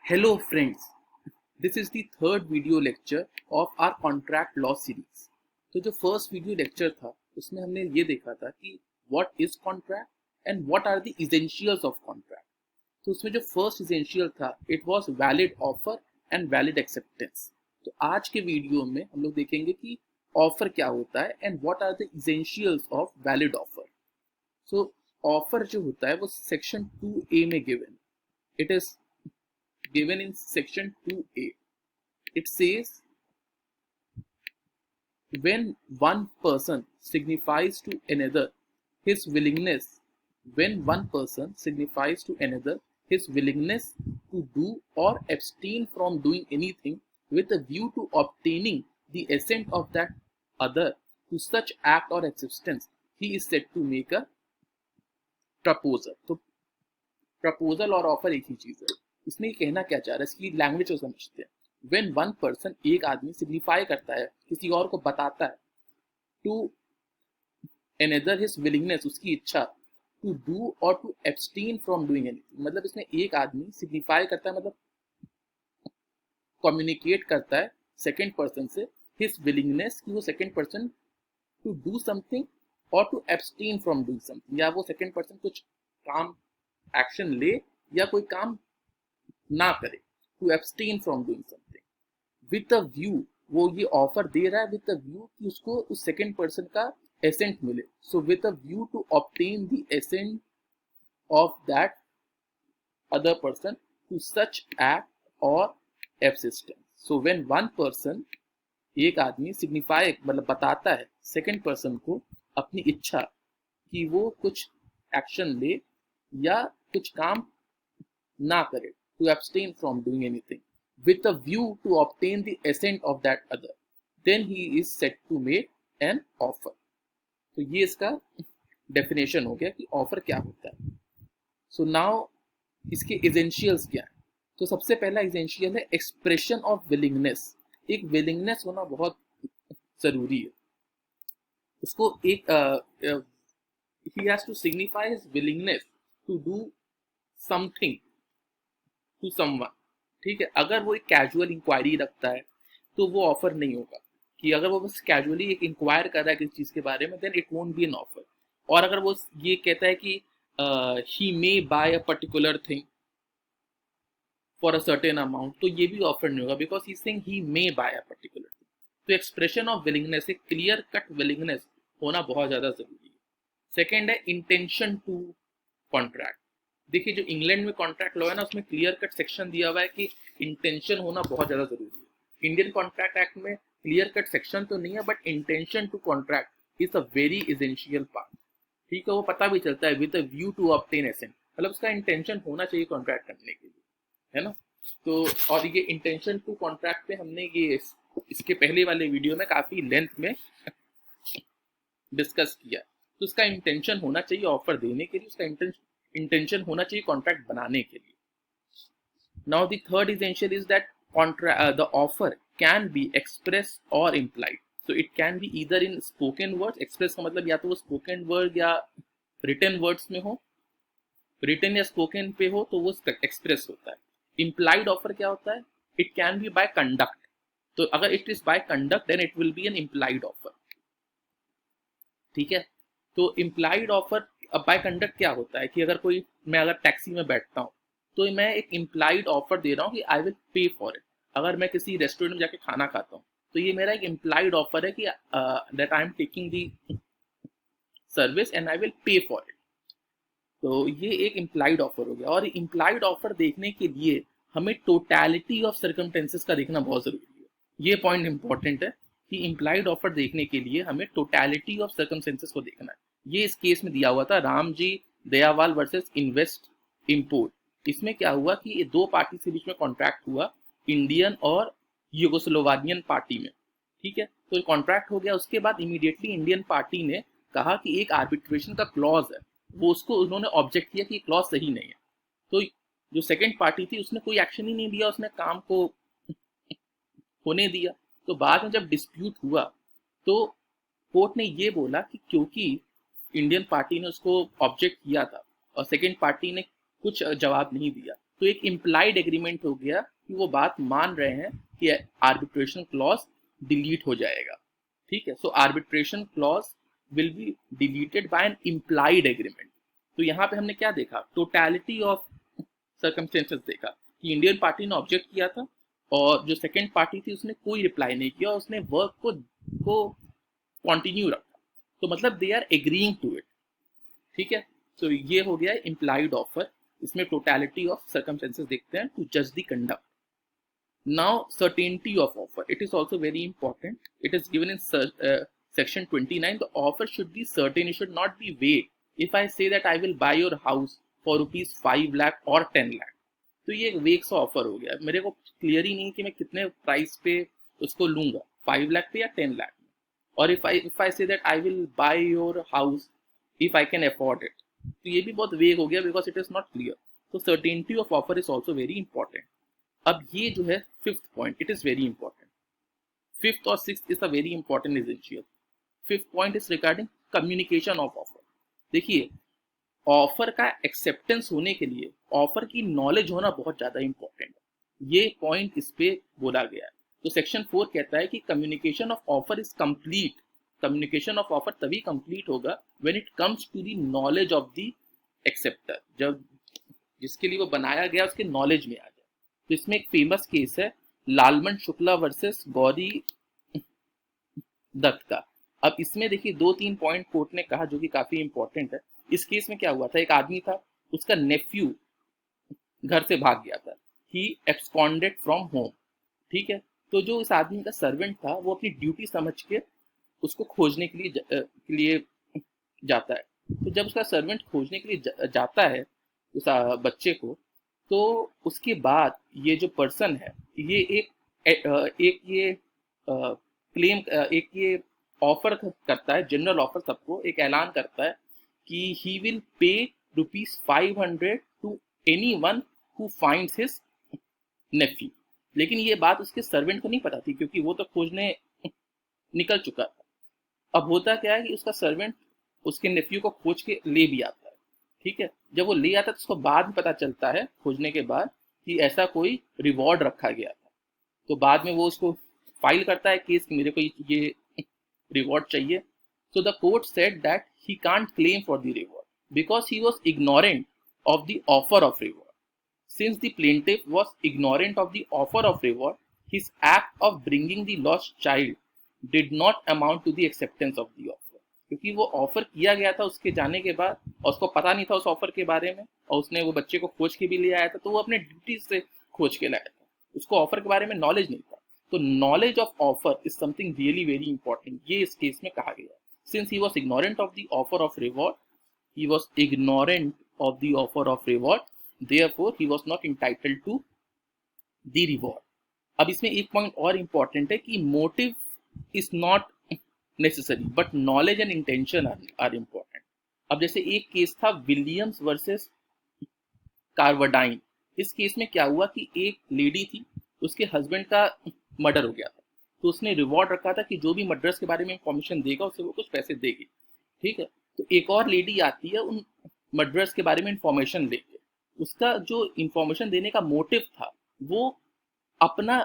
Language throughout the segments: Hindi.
Hello friends, this is the third video lecture of our contract law series. तो जो फर्स्ट वीडियो लेक्चर था उसमें हमने ये देखा था कि what is contract and what are the essentials of contract. तो उसमें जो फर्स्ट essential था it was valid offer and valid acceptance. तो आज के वीडियो में हम लोग देखेंगे कि ऑफर क्या होता है and what are the essentials of valid offer. So offer जो होता है वो सेक्शन 2A में given. It is given in section 2A. It says when one person signifies to another his willingness to do or abstain from doing anything with a view to obtaining the assent of that other to such act or acceptance, he is said to make a proposal. तो प्रपोजल और ऑफर एक ही चीज है. इसमें कहना क्या चाह रहा है, इसकी लैंग्वेज को समझते हैं. व्हेन वन पर्सन, एक आदमी सिग्निफाई करता है, किसी और को बताता है, टू अनदर हिज विलिंगनेस, उसकी इच्छा, टू डू और to abstain from doing anything. मतलब इसमें एक आदमी सिग्निफाई करता है, मतलब कम्युनिकेट करता है सेकेंड पर्सन से हिज विलिंगनेस कि वो second person to do something और to abstain from doing something, या वो सेकेंड पर्सन कुछ काम एक्शन ले या कोई काम ना करे, to abstain from doing something with a view. वो ये ऑफर दे रहा है विद अ व्यू कि उसको उस सेकंड पर्सन का एसेंट मिले. So with a view to obtain the assent of that other person to such act और abstinence. So when one person, एक आदमी सिग्निफाई मतलब बताता है सेकंड पर्सन को अपनी इच्छा कि वो कुछ एक्शन ले या कुछ काम ना करे, to abstain from doing anything with a view to obtain the assent of that other, then he is said to make an offer. तो ये इसका डेफिनेशन हो गया कि ऑफर क्या होता है. सो नाउ इसके एसेंशियल्स क्या है. तो सबसे पहला एसेंशियल है एक्सप्रेशन ऑफ विलिंगनेस. एक विलिंगनेस होना बहुत जरूरी है. उसको एक he has to signify his willingness to do something to someone. ठीक है. अगर वो एक कैजुअल इंक्वायरी रखता है तो वो ऑफर नहीं होगा. कि अगर वो बस कैजुअली एक इंक्वायर कर रहा है किसी चीज के बारे में, then it won't be an offer. और अगर वो ये कहता है कि he may buy a particular thing for a certain amount, तो ये भी ऑफर नहीं होगा, because he saying he may buy a particular thing. तो एक्सप्रेशन ऑफ विलिंगनेस, एक क्लियर कट विलिंगनेस होना बहुत ज्यादा जरूरी है. सेकेंड है इंटेंशन टू कॉन्ट्रैक्ट. देखिए जो इंग्लैंड में कॉन्ट्रैक्ट लॉ है ना, उसमें क्लियर कट सेक्शन दिया हुआ है कि इंटेंशन होना बहुत ज्यादा जरूरी है. इंडियन कॉन्ट्रैक्ट एक्ट में क्लियर कट सेक्शन तो नहीं है, but intention to contract is a very essential part. ठीक है. वो पता भी चलता है with a view to obtain assent, मतलब उसका इंटेंशन होना चाहिए कॉन्ट्रैक्ट करने के लिए, है ना. तो और ये इंटेंशन टू कॉन्ट्रैक्ट पे हमने ये इसके पहले वाले वीडियो में काफी लेंथ में डिस्कस किया. तो उसका इंटेंशन होना चाहिए ऑफर देने के लिए, उसका इंटेंशन होना चाहिए कॉन्ट्रैक्ट बनाने के लिए. Now the third essential is that the offer can be express और implied. So it can be either in spoken words. Express का मतलब या तो वो स्पोकन वर्ड या रिटन वर्ड्स में हो, रिटन या स्पोकन पे हो तो वो एक्सप्रेस होता है. इम्प्लाइड ऑफर क्या होता है, it can be by conduct. तो अगर it is by conduct then it will be an implied offer. ठीक है. तो इम्प्लाइड ऑफर बाय कंडक्ट क्या होता है कि अगर कोई, मैं अगर टैक्सी में बैठता हूँ तो मैं एक इम्प्लाइड ऑफर दे रहा हूँ कि I will pay for it. अगर मैं किसी रेस्टोरेंट में जाके खाना खाता हूँ तो ये मेरा एक इम्प्लाइड ऑफर है कि that I am taking the service and I will pay for it. तो ये एक इम्प्लाइड ऑफर हो गया. और इम्प्लाइड ऑफर देखने के लिए हमें टोटलिटी ऑफ सर्कमस्टेंसेस का देखना बहुत जरूरी है. ये पॉइंट इंपॉर्टेंट है कि इम्प्लाइड ऑफर देखने के लिए हमें टोटलिटी ऑफ सर्कमस्टेंसेस को देखना है. ये इस केस में दिया हुआ था Ram ji दयावाल versus invest import. इसमें क्या हुआ कि ये दो पार्टी के बीच में कॉन्ट्रैक्ट हुआ, इंडियन और यूगोस्लोवानियन पार्टी में. ठीक है. तो कॉन्ट्रैक्ट हो गया. उसके बाद इमीडिएटली इंडियन पार्टी ने कहा कि एक आर्बिट्रेशन का क्लॉज है, वो उसको उन्होंने ऑब्जेक्ट किया कि क्लॉज सही नहीं है. तो जो सेकेंड पार्टी थी उसने कोई एक्शन ही नहीं दिया, उसने काम को होने दिया. तो बाद में जब डिस्प्यूट हुआ तो कोर्ट ने ये बोला कि क्योंकि इंडियन पार्टी ने उसको ऑब्जेक्ट किया था और सेकेंड पार्टी ने कुछ जवाब नहीं दिया, तो एक इम्प्लाइड एग्रीमेंट हो गया कि वो बात मान रहे हैं कि आर्बिट्रेशन क्लॉज डिलीट हो जाएगा, ठीक है। So arbitration clause will be deleted by an implied agreement. तो यहाँ पे हमने क्या देखा, टोटलिटी ऑफ सर्कमस्टेंसेस देखा कि इंडियन पार्टी ने ऑब्जेक्ट किया था और जो सेकेंड पार्टी थी उसने कोई रिप्लाई नहीं किया और उसने वर्क को कंटिन्यू रखा, तो मतलब they are agreeing to it, ठीक है। तो ये हो गया इम्प्लाइड ऑफर। इसमें टोटलिटी ऑफ सर्कमस्टेंसेस देखते हैं टू जज the conduct. Now, certainty of offer. It is also very important. It is given in section 29. The offer should be certain. It should not be vague. If I say that I will buy your house for rupees 5 lakh or 10 lakh, तो ये एक वेग सा ऑफर हो गया, मेरे को क्लियर ही नहीं कि मैं कितने प्राइस पे उसको लूंगा, 5 लाख पे या 10 लाख में। और if I say that I will buy your house if I can afford it, तो ये भी बहुत वेग हो गया because it is not clear. तो certainty of offer is also very important. अब ये जो है fifth point, it is very important. Fifth और sixth is a very important essential. Fifth point is regarding communication of offer. देखिए, ऑफर का एक्सेप्टेंस होने के लिए ऑफर की नॉलेज होना बहुत ज्यादा इंपॉर्टेंट है, ये पॉइंट इस पे बोला गया है। तो सेक्शन 4 कहता है कि communication of offer is complete. Communication of offer तभी कंप्लीट होगा when it comes to the knowledge of the acceptor, जब जिसके लिए वो बनाया गया उसके नॉलेज में आ जाए। तो इसमें एक फेमस केस है लालमन शुक्ला वर्सेस गौरी दत्त का। अब इसमें देखिए 2-3 पॉइंट कोर्ट ने कहा जो कि काफी इंपॉर्टेंट है। इस केस में क्या हुआ था, एक आदमी था, उसका नेफ्यू घर से भाग गया था, ही एब्सकॉन्डेड फ्रॉम होम, ठीक है। तो जो इस आदमी का सर्वेंट था वो अपनी ड्यूटी समझ के उसको खोजने के लिए जाता है। तो जब उसका सर्वेंट खोजने के लिए जाता है उस बच्चे को, तो उसके बाद ये जो पर्सन है ये एक ये क्लेम एक ये ऑफर करता है, जनरल ऑफर सबको एक ऐलान करता है कि ही will pay ₹500 to anyone who finds his nephew. लेकिन ये बात उसके सर्वेंट को नहीं पता थी क्योंकि वो तो खोजने निकल चुका था। अब होता क्या है कि उसका सर्वेंट उसके नेफ्यू को खोज के ले भी आता है, ठीक है। जब वो ले आता है तो उसको बाद में पता चलता है खोजने के बाद कि ऐसा कोई रिवॉर्ड रखा गया था। तो बाद में वो उसको फाइल करता है केस कि मेरे को ये रिवॉर्ड चाहिए। So the court said that he can't claim for the reward because he was ignorant of the offer of reward. Since the plaintiff was ignorant of the offer of reward, his act of bringing the lost child did not amount to the acceptance of the offer. क्योंकि वो ऑफर किया गया था उसके जाने के बाद और उसको पता नहीं था उस ऑफर के बारे में, और उसने वो बच्चे को खोज के भी ले आया था, तो वो अपने ड्यूटी से खोज के लाया था, उसको ऑफर के बारे में नॉलेज नहीं था। तो knowledge of offer is something really very important, ये इस केस में कहा गया है। Since he was ignorant of the offer of reward, therefore he was not entitled to the reward. अब इसमें एक पॉइंट और इंपॉर्टेंट है कि motive is not necessary but knowledge and intention are important. अब जैसे एक केस था विलियम्स वर्सेस कार्वरडाइन। इस केस में क्या हुआ कि एक लेडी थी, उसके हस्बैंड का मर्डर हो गया था, तो उसने रिवॉर्ड रखा था कि जो भी मर्डर्स के बारे में इंफॉर्मेशन देगा उसे वो कुछ पैसे देगी, ठीक है। तो एक और लेडी आती है उन मर्डर्स के बारे में इंफॉर्मेशन लेके, उसका जो इंफॉर्मेशन देने का मोटिव था वो अपना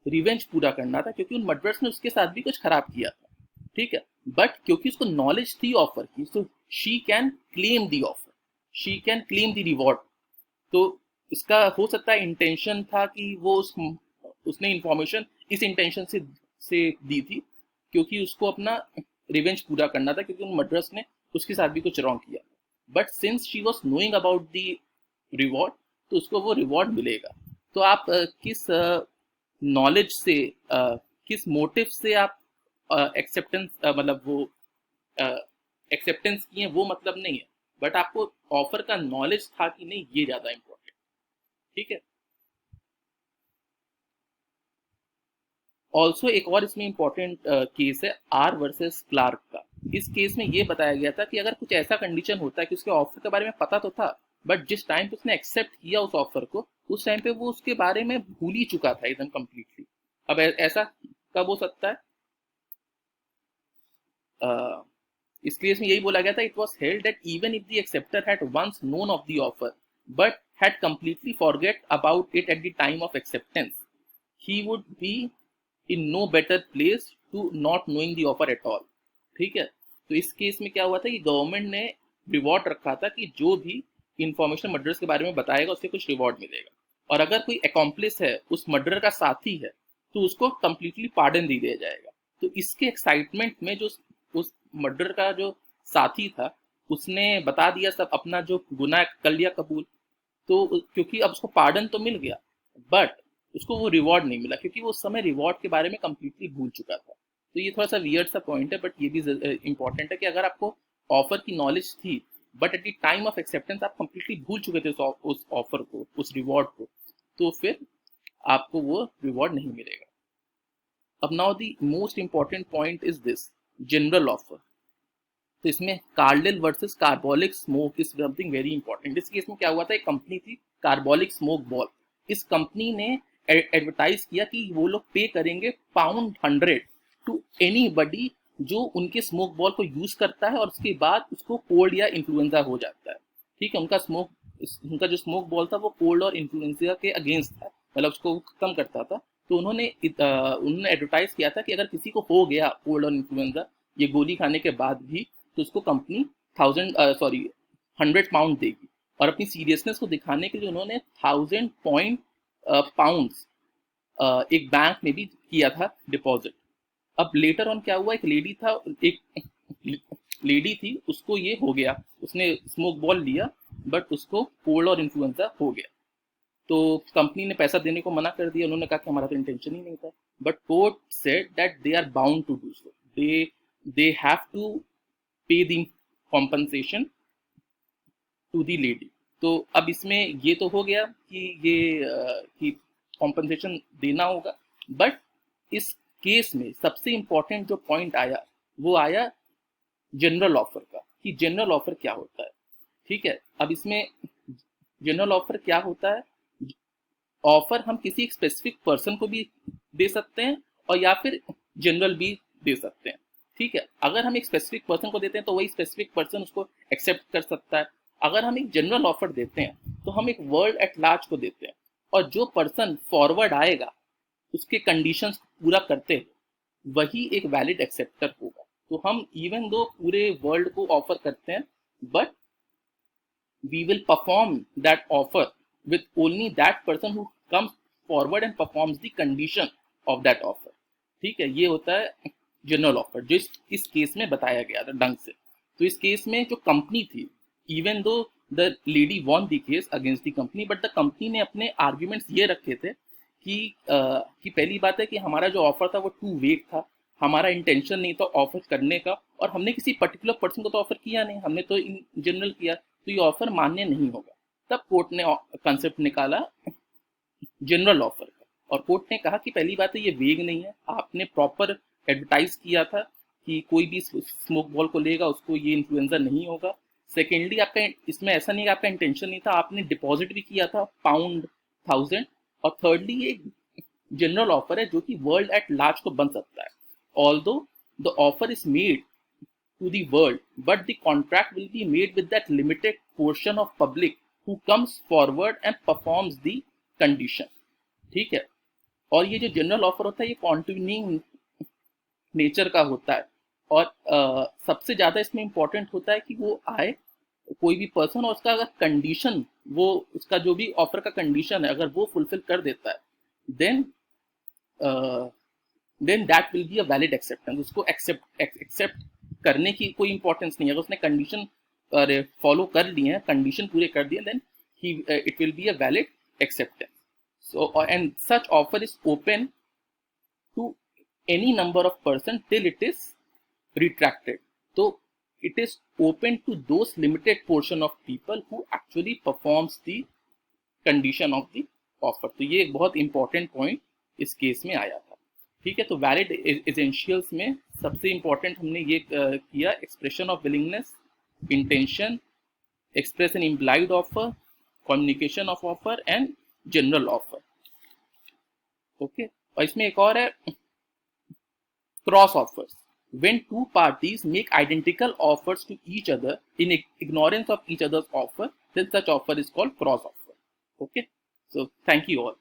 रिवेंज पूरा करना था क्योंकि उन मर्डर्स ने उसके साथ भी कुछ खराब किया था, ठीक है। बट क्योंकि उसको नॉलेज थी ऑफर की, so she can claim the offer, she can claim the reward. तो इसका हो सकता है इंटेंशन था कि वो उसने इंफॉर्मेशन इस इंटेंशन से दी थी क्योंकि उसको अपना रिवेंज पूरा करना था क्योंकि उन मर्डरर्स ने उसके साथ भी कुछ रॉन्ग किया। But since she was knowing about the reward, तो उसको वो रिवॉर्ड मिलेगा। तो आप किस नॉलेज से किस मोटिव से आप एक्सेप्टेंस मतलब वो एक्सेप्टेंस किए वो मतलब नहीं है, बट आपको ऑफर का नॉलेज था कि नहीं, ये ज्यादा इंपॉर्टेंट, ठीक है। ऑल्सो एक और इसमें इंपॉर्टेंट केस है आर वर्सेस क्लार्क का। इस केस में ये बताया गया था कि अगर कुछ ऐसा कंडीशन होता है कि उसके ऑफर के बारे में पता तो था बट जिस टाइम पे उसने एक्सेप्ट किया उस ऑफर को, उस टाइम पे वो उसके बारे में भूल ही चुका था एकदम कंप्लीटली। अब ऐसा कब हो सकता है? इस केस में यही बोला गया था, it was held that even if the acceptor had once known of the offer but had completely forget about it at the time of acceptance, he would be in no better place to not knowing the offer at all. ठीक है, तो इस केस में क्या हुआ था कि गवर्नमेंट ने रिवॉर्ड रखा था कि जो भी इंफॉर्मेशन मर्डर्स के बारे में बताएगा उससे कुछ रिवॉर्ड मिलेगा, और अगर कोई अकॉम्प्लिस है, उस मर्डर का साथी है, तो उसको कंप्लीटली पार्डन दे दिया जाएगा। तो इसके एक्साइटमेंट में जो उस मर्डर का जो साथी था उसने बता दिया सब, अपना जो गुनाह कर लिया कबूल। तो क्योंकि अब उसको पार्डन तो मिल गया, बट उसको वो रिवॉर्ड नहीं मिला, क्योंकि वो उस समय रिवॉर्ड के बारे में कंप्लीटली भूल चुका था। तो ये थोड़ा सा वियर्ड सा पॉइंट है, बट ये भी इंपॉर्टेंट है कि अगर आपको ऑफर की नॉलेज थी, but at the time of acceptance आप कंप्लीटली भूल चुके थे उस ऑफर को, उस रिवॉर्ड को, तो फिर आपको वो रिवॉर्ड नहीं मिलेगा। अब now the most important point is this general offer. तो इसमें Carlill versus Carbolic Smoke is something very important. इस केस में क्या हुआ था, एक कंपनी थी कार्बोलिक स्मोक बॉल। इस कंपनी ने एडवर्टाइज किया कि वो लोग पे करेंगे £100 टू एनीबडी जो उनके स्मोक बॉल को यूज करता है और उसके बाद उसको कोल्ड या इन्फ्लुएंजा हो जाता है। ठीक है, उनका जो स्मोक बॉल था वो कोल्ड और इन्फ्लुएंजा के अगेंस्ट था, मतलब उसको खत्म करता था। तो उन्होंने एडवर्टाइज किया था कि अगर किसी को हो गया कोल्ड और इन्फ्लुएंजा ये गोली खाने के बाद भी, तो उसको कंपनी 100 पाउंड देगी। और अपनी सीरियसनेस को दिखाने के लिए उन्होंने 1000 पाउंड्स एक बैंक में भी किया था डिपॉजिट। अब लेटर ऑन क्या हुआ, एक लेडी थी, उसको ये हो गया, उसने स्मोक बॉल लिया बट उसको कोल्ड और इन्फ्लुएंजा हो गया। तो कंपनी ने पैसा देने को मना कर दिया, उन्होंने कहा कि हमारा तो इंटेंशन ही नहीं था, but court said that they are bound to do so, they have to pay the compensation to the lady. तो अब इसमें ये तो हो गया कि कॉम्पनसेशन देना होगा, बट इस केस में सबसे इंपॉर्टेंट जो पॉइंट आया वो आया जनरल ऑफर का, कि जनरल ऑफर क्या होता है। ठीक है, अब इसमें जनरल ऑफर क्या होता है, ऑफर हम किसी एक स्पेसिफिक पर्सन को भी दे सकते हैं और या फिर जनरल भी दे सकते हैं। ठीक है, अगर हम एक स्पेसिफिक पर्सन को देते हैं तो वही स्पेसिफिक पर्सन उसको एक्सेप्ट कर सकता है। अगर हम एक जनरल ऑफर देते हैं तो हम एक वर्ल्ड एट लार्ज को देते हैं, और जो पर्सन फॉरवर्ड आएगा उसके कंडीशंस पूरा करते हुए वही एक वैलिड एक्सेप्टर होगा। तो हम इवन दो पूरे वर्ल्ड को ऑफर करते हैं, but we will perform that offer with only that person who comes forward and performs the condition of that offer। ठीक है, ये होता है जनरल ऑफर, जो इस केस में बताया गया था ढंग से। तो इस केस में जो कंपनी थी, even though the lady won the case against the company, but the company ने अपने आर्ग्यूमेंट्स ये रखे थे कि पहली बात है कि हमारा जो ऑफर था वो टू वेग था, हमारा इंटेंशन नहीं था ऑफर करने का, और हमने किसी पर्टिकुलर पर्सन को तो ऑफर किया नहीं, हमने तो इन जनरल किया, तो ये ऑफर मान्य नहीं होगा। तब कोर्ट ने कंसेप्ट निकाला जनरल ऑफर का, और कोर्ट ने कहा कि पहली बात है ये वेग नहीं है, आपने प्रॉपर एडवर्टाइज किया था कि कोई भी स्मोक बॉल को लेगा उसको ये इन्फ्लुएंजा नहीं होगा। सेकेंडली आपका इसमें ऐसा नहीं कि आपका इंटेंशन नहीं था, आपने डिपॉजिट भी किया था £1000। और थर्डली ये जनरल ऑफर है जो कि वर्ल्ड एट लार्ज को बन सकता है। Although the offer is made to the world, but the contract will be made with that limited portion of public who comes forward and performs the condition। ठीक है, और ये जो जनरल ऑफर होता है ये कॉन्टिन्यूइंग नेचर का होता है, और सबसे ज्यादा इसमें इंपॉर्टेंट होता है कि वो आए कोई भी पर्सन, और उसका अगर कंडीशन, वो उसका जो भी ऑफर का कंडीशन है अगर वो फुलफिल कर देता है, then that will be a valid acceptance. उसको एक्सेप्ट करने की कोई इंपॉर्टेंस नहीं है, अगर उसने कंडीशन फॉलो कर लिए हैं, कंडीशन पूरे कर दिए, then it will be a valid acceptance. So and such offer is open to any number of person till it is retracted। तो it is open to those limited portion of people who actually performs the condition of the offer। तो ये एक बहुत इंपॉर्टेंट पॉइंट इस केस में आया था। ठीक है, तो वैलिड एसेंशियल्स में सबसे इंपॉर्टेंट हमने ये किया, expression of willingness, intention, express an implied offer, communication of offer and general offer. Okay, और इसमें एक और है cross offers, when two parties make identical offers to each other in ignorance of each other's offer, then such offer is called cross offer। Okay, so thank you all.